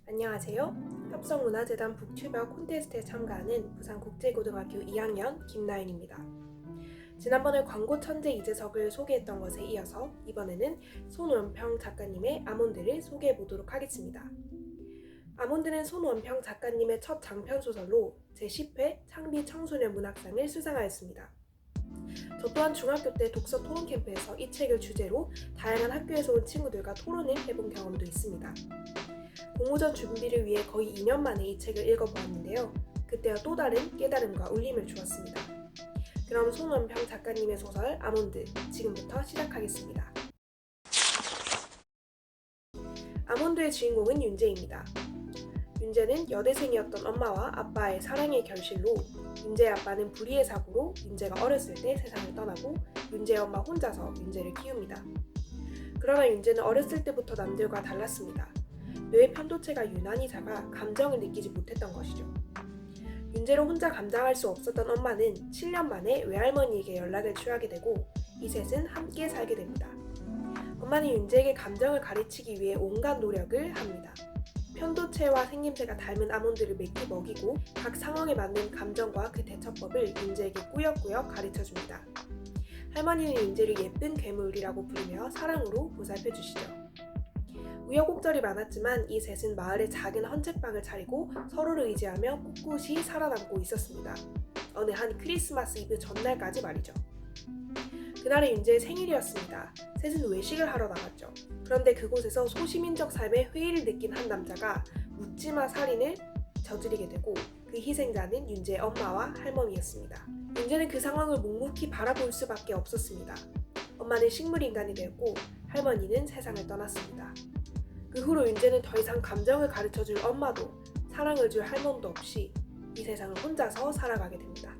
안녕하세요. 협성문화재단 북튜버 콘테스트에 참가하는 부산국제고등학교 2학년 김나연입니다. 지난번에 광고 천재 이재석을 소개했던 것에 이어서 이번에는 손원평 작가님의 아몬드를 소개해 보도록 하겠습니다. 아몬드는 손원평 작가님의 첫 장편 소설로 제10회 창비 청소년 문학상을 수상하였습니다. 저 또한 중학교 때 독서 토론 캠프에서 이 책을 주제로 다양한 학교에서 온 친구들과 토론을 해본 경험도 있습니다. 공모전 준비를 위해 거의 2년 만에 이 책을 읽어보았는데요. 그때와 또 다른 깨달음과 울림을 주었습니다. 그럼 손원평 작가님의 소설 아몬드 지금부터 시작하겠습니다. 아몬드의 주인공은 윤재입니다. 윤재는 여대생이었던 엄마와 아빠의 사랑의 결실로 윤재의 아빠는 불의의 사고로 윤재가 어렸을 때 세상을 떠나고 윤재의 엄마 혼자서 윤재를 키웁니다. 그러나 윤재는 어렸을 때부터 남들과 달랐습니다. 뇌의 편도체가 유난히 작아 감정을 느끼지 못했던 것이죠. 윤재를 혼자 감당할 수 없었던 엄마는 7년 만에 외할머니에게 연락을 취하게 되고 이 셋은 함께 살게 됩니다. 엄마는 윤재에게 감정을 가르치기 위해 온갖 노력을 합니다. 편도체와 생김새가 닮은 아몬드를 매끼 먹이고 각 상황에 맞는 감정과 그 대처법을 윤재에게 꾸역꾸역 가르쳐줍니다. 할머니는 윤재를 예쁜 괴물이라고 부르며 사랑으로 보살펴주시죠. 우여곡절이 많았지만 이 셋은 마을의 작은 헌책방을 차리고 서로를 의지하며 꿋꿋이 살아남고 있었습니다. 어느 한 크리스마스 이브 전날까지 말이죠. 그날은 윤재의 생일이었습니다. 셋은 외식을 하러 나갔죠. 그런데 그곳에서 소시민적 삶의 회의를 느낀 한 남자가 묻지마 살인을 저지르게 되고 그 희생자는 윤재의 엄마와 할머니였습니다. 윤재는 그 상황을 묵묵히 바라볼 수밖에 없었습니다. 엄마는 식물인간이 되었고 할머니는 세상을 떠났습니다. 그 후로 윤재는 더 이상 감정을 가르쳐줄 엄마도 사랑을 줄 할멈도 없이 이 세상을 혼자서 살아가게 됩니다.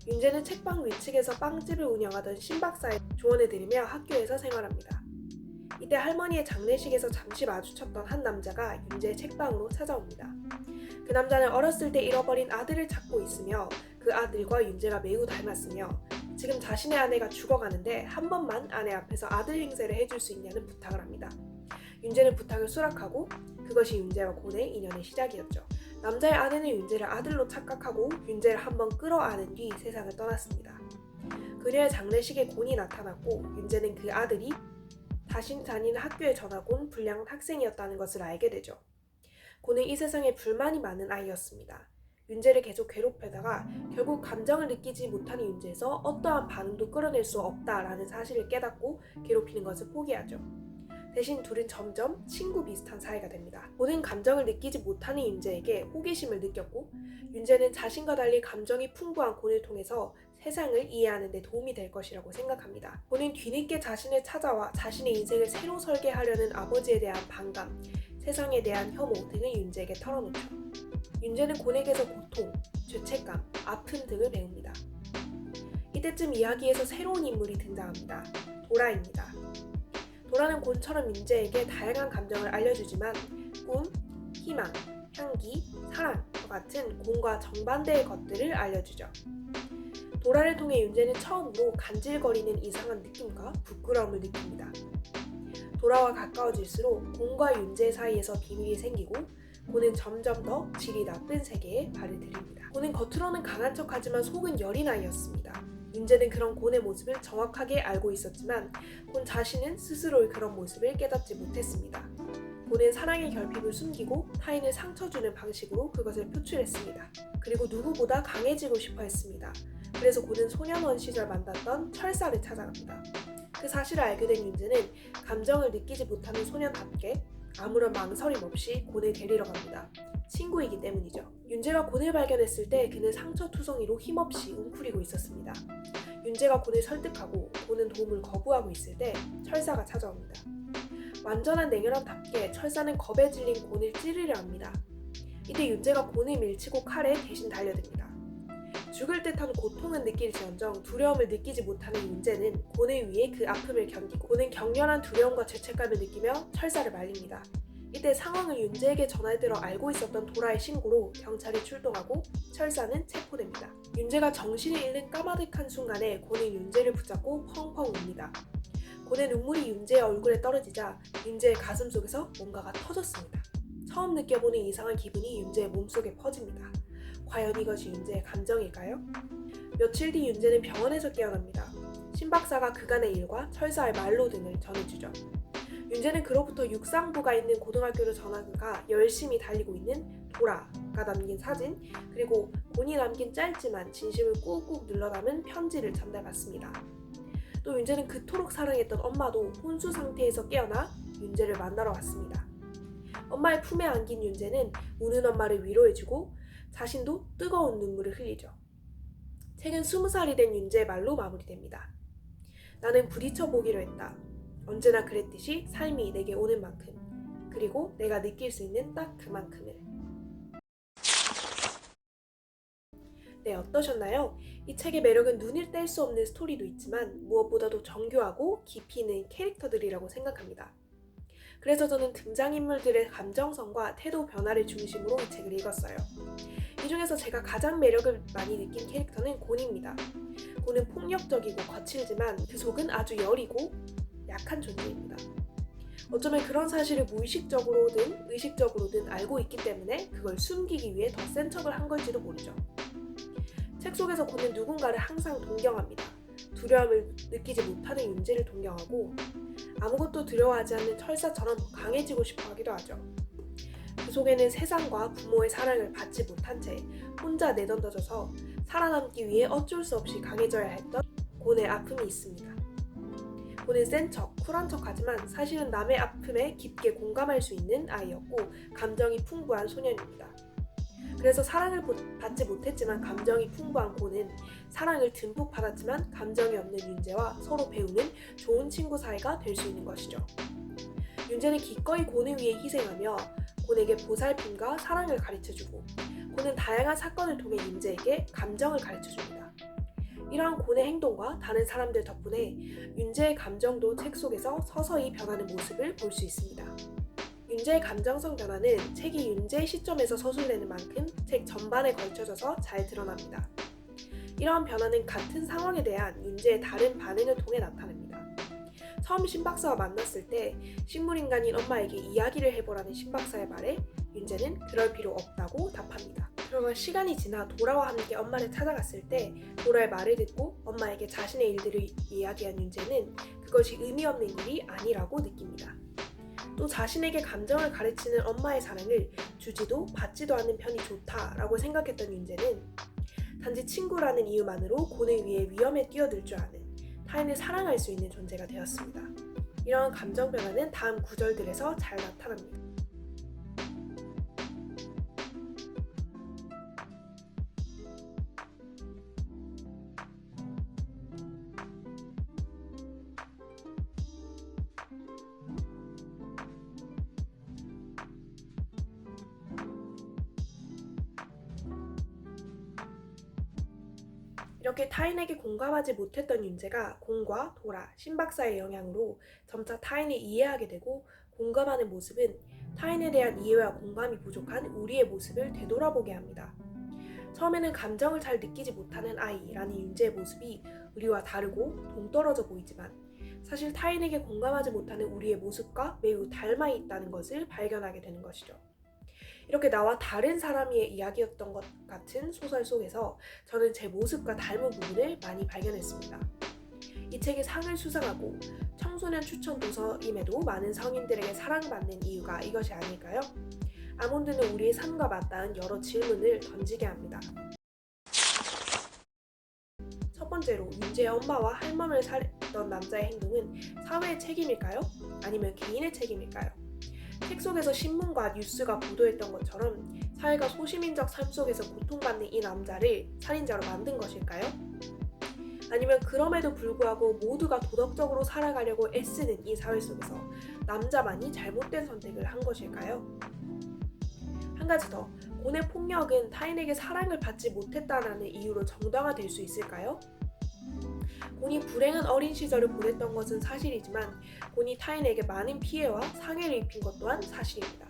윤재는 책방 위층에서 빵집을 운영하던 신박사의 조언을 들으며 학교에서 생활합니다. 이때 할머니의 장례식에서 잠시 마주쳤던 한 남자가 윤재의 책방으로 찾아옵니다. 그 남자는 어렸을 때 잃어버린 아들을 찾고 있으며 그 아들과 윤재가 매우 닮았으며 지금 자신의 아내가 죽어가는데 한 번만 아내 앞에서 아들 행세를 해줄 수 있냐는 부탁을 합니다. 윤재는 부탁을 수락하고 그것이 윤재와 곤의 인연의 시작이었죠. 남자의 아내는 윤재를 아들로 착각하고 윤재를 한번 끌어안은 뒤 세상을 떠났습니다. 그녀의 장례식에 곤이 나타났고 윤재는 그 아들이 자신 다니는 학교에 전학 온 불량 학생이었다는 것을 알게 되죠. 곤은 이 세상에 불만이 많은 아이였습니다. 윤재를 계속 괴롭히다가 결국 감정을 느끼지 못하는 윤재에서 어떠한 반응도 끌어낼 수 없다라는 사실을 깨닫고 괴롭히는 것을 포기하죠. 대신 둘은 점점 친구 비슷한 사이가 됩니다. 곤은 감정을 느끼지 못하는 윤재에게 호기심을 느꼈고 윤재는 자신과 달리 감정이 풍부한 곤을 통해서 세상을 이해하는 데 도움이 될 것이라고 생각합니다. 곤은 뒤늦게 자신을 찾아와 자신의 인생을 새로 설계하려는 아버지에 대한 반감, 세상에 대한 혐오 등을 윤재에게 털어놓죠. 윤재는 곤에게서 고통, 죄책감, 아픔 등을 배웁니다. 이때쯤 이야기에서 새로운 인물이 등장합니다. 도라입니다. 도라는 곤처럼 윤재에게 다양한 감정을 알려주지만 꿈, 희망, 향기, 사랑과 같은 곤과 정반대의 것들을 알려주죠. 도라를 통해 윤재는 처음으로 간질거리는 이상한 느낌과 부끄러움을 느낍니다. 도라와 가까워질수록 곤과 윤재 사이에서 비밀이 생기고 곤은 점점 더 질이 나쁜 세계에 발을 들입니다. 곤은 겉으로는 강한 척하지만 속은 여린 아이였습니다. 윤재는 그런 곤의 모습을 정확하게 알고 있었지만 곤 자신은 스스로의 그런 모습을 깨닫지 못했습니다. 곤은 사랑의 결핍을 숨기고 타인을 상처 주는 방식으로 그것을 표출했습니다. 그리고 누구보다 강해지고 싶어 했습니다. 그래서 곤은 소년원 시절 만났던 철사를 찾아갑니다. 그 사실을 알게 된 윤재는 감정을 느끼지 못하는 소년답게 아무런 망설임 없이 곤을 데리러 갑니다. 친구이기 때문이죠. 윤재가 곤을 발견했을 때 그는 상처투성이로 힘없이 웅크리고 있었습니다. 윤재가 곤을 설득하고 곤은 도움을 거부하고 있을 때 철사가 찾아옵니다. 완전한 냉혈함답게 철사는 겁에 질린 곤을 찌르려 합니다. 이때 윤재가 곤을 밀치고 칼에 대신 달려듭니다. 죽을 듯한 고통은 느낄지언정 두려움을 느끼지 못하는 윤재는 곤을 위해 그 아픔을 견디고 곤은 격렬한 두려움과 죄책감을 느끼며 철사를 말립니다. 이때 상황을 윤재에게 전달들어 알고 있었던 도라의 신고로 경찰이 출동하고 철사는 체포됩니다. 윤재가 정신을 잃는 까마득한 순간에 곤은 윤재를 붙잡고 펑펑 웁니다. 곤의 눈물이 윤재의 얼굴에 떨어지자 윤재의 가슴 속에서 뭔가가 터졌습니다. 처음 느껴보는 이상한 기분이 윤재의 몸속에 퍼집니다. 과연 이것이 윤재의 감정일까요? 며칠 뒤 윤재는 병원에서 깨어납니다. 신 박사가 그간의 일과 철사의 말로 등을 전해주죠. 윤재는 그로부터 육상부가 있는 고등학교로 전학가 열심히 달리고 있는 도라가 남긴 사진, 그리고 곤이 남긴 짧지만 진심을 꾹꾹 눌러 담은 편지를 전달받습니다. 또 윤재는 그토록 사랑했던 엄마도 혼수 상태에서 깨어나 윤재를 만나러 왔습니다. 엄마의 품에 안긴 윤재는 우는 엄마를 위로해주고 자신도 뜨거운 눈물을 흘리죠. 책은 20살이 된 윤재의 말로 마무리됩니다. 나는 부딪혀 보기로 했다. 언제나 그랬듯이 삶이 내게 오는 만큼, 그리고 내가 느낄 수 있는 딱 그만큼을. 네, 어떠셨나요? 이 책의 매력은 눈을 뗄 수 없는 스토리도 있지만 무엇보다도 정교하고 깊이 있는 캐릭터들이라고 생각합니다. 그래서 저는 등장인물들의 감정선과 태도 변화를 중심으로 이 책을 읽었어요. 이 중에서 제가 가장 매력을 많이 느낀 캐릭터는 곤입니다. 곤은 폭력적이고 거칠지만 그 속은 아주 여리고 약한 존재입니다. 어쩌면 그런 사실을 무의식적으로든 의식적으로든 알고 있기 때문에 그걸 숨기기 위해 더 센 척을 한 걸지도 모르죠. 책 속에서 곤은 누군가를 항상 동경합니다. 두려움을 느끼지 못하는 윤재를 동경하고 아무것도 두려워하지 않는 철사처럼 강해지고 싶어 하기도 하죠. 그 속에는 세상과 부모의 사랑을 받지 못한 채 혼자 내던져져서 살아남기 위해 어쩔 수 없이 강해져야 했던 곤의 아픔이 있습니다. 곤은 센 척, 쿨한 척 하지만 사실은 남의 아픔에 깊게 공감할 수 있는 아이였고 감정이 풍부한 소년입니다. 그래서 사랑을 받지 못했지만 감정이 풍부한 곤은 사랑을 듬뿍 받았지만 감정이 없는 윤재와 서로 배우는 좋은 친구 사이가 될 수 있는 것이죠. 윤재는 기꺼이 곤을 위해 희생하며 곤에게 보살핌과 사랑을 가르쳐주고 곤은 다양한 사건을 통해 윤재에게 감정을 가르쳐줍니다. 이러한 곤의 행동과 다른 사람들 덕분에 윤재의 감정도 책 속에서 서서히 변하는 모습을 볼 수 있습니다. 윤재의 감정성 변화는 책이 윤재의 시점에서 서술되는 만큼 책 전반에 걸쳐져서 잘 드러납니다. 이러한 변화는 같은 상황에 대한 윤재의 다른 반응을 통해 나타납니다. 처음 신박사와 만났을 때 식물인간인 엄마에게 이야기를 해보라는 신박사의 말에 윤재는 그럴 필요 없다고 답합니다. 그러나 시간이 지나 도라와 함께 엄마를 찾아갔을 때 도라의 말을 듣고 엄마에게 자신의 일들을 이야기한 윤재는 그것이 의미 없는 일이 아니라고 느낍니다. 또 자신에게 감정을 가르치는 엄마의 사랑을 주지도 받지도 않는 편이 좋다라고 생각했던 윤재는 단지 친구라는 이유만으로 곤을 위해 위험에 뛰어들 줄 아는 타인을 사랑할 수 있는 존재가 되었습니다. 이러한 감정 변화는 다음 구절들에서 잘 나타납니다. 이렇게 타인에게 공감하지 못했던 윤재가 곤과 도라, 신박사의 영향으로 점차 타인을 이해하게 되고 공감하는 모습은 타인에 대한 이해와 공감이 부족한 우리의 모습을 되돌아보게 합니다. 처음에는 감정을 잘 느끼지 못하는 아이라는 윤재의 모습이 우리와 다르고 동떨어져 보이지만 사실 타인에게 공감하지 못하는 우리의 모습과 매우 닮아 있다는 것을 발견하게 되는 것이죠. 이렇게 나와 다른 사람의 이야기였던 것 같은 소설 속에서 저는 제 모습과 닮은 부분을 많이 발견했습니다. 이 책이 상을 수상하고 청소년 추천 도서임에도 많은 성인들에게 사랑받는 이유가 이것이 아닐까요? 아몬드는 우리의 삶과 맞닿은 여러 질문을 던지게 합니다. 첫 번째로 윤재의 엄마와 할멈을 살던 남자의 행동은 사회의 책임일까요? 아니면 개인의 책임일까요? 책 속에서 신문과 뉴스가 보도했던 것처럼 사회가 소시민적 삶 속에서 고통받는 이 남자를 살인자로 만든 것일까요? 아니면 그럼에도 불구하고 모두가 도덕적으로 살아가려고 애쓰는 이 사회 속에서 남자만이 잘못된 선택을 한 것일까요? 한 가지 더, 곤의 폭력은 타인에게 사랑을 받지 못했다는 이유로 정당화될 수 있을까요? 곤이 불행한 어린 시절을 보냈던 것은 사실이지만 곤이 타인에게 많은 피해와 상해를 입힌 것 또한 사실입니다.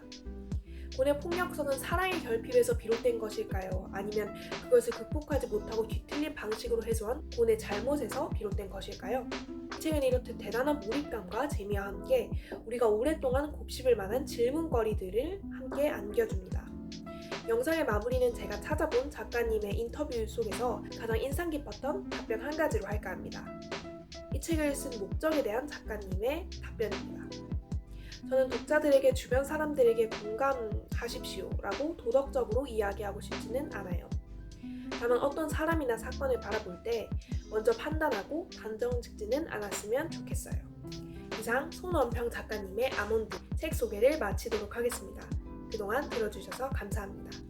고뇌 폭력성은 사랑의 결핍에서 비롯된 것일까요? 아니면 그것을 극복하지 못하고 뒤틀린 방식으로 해소한 고뇌 잘못에서 비롯된 것일까요? 이 책은 이렇듯 대단한 몰입감과 재미와 함께 우리가 오랫동안 곱씹을 만한 질문거리들을 함께 안겨줍니다. 영상의 마무리는 제가 찾아본 작가님의 인터뷰 속에서 가장 인상 깊었던 답변 한 가지로 할까 합니다. 이 책을 쓴 목적에 대한 작가님의 답변입니다. 저는 독자들에게 주변 사람들에게 공감하십시오 라고 도덕적으로 이야기하고 싶지는 않아요. 다만 어떤 사람이나 사건을 바라볼 때 먼저 판단하고 단정 짓지는 않았으면 좋겠어요. 이상 손원평 작가님의 아몬드 책 소개를 마치도록 하겠습니다. 그동안 들어주셔서 감사합니다.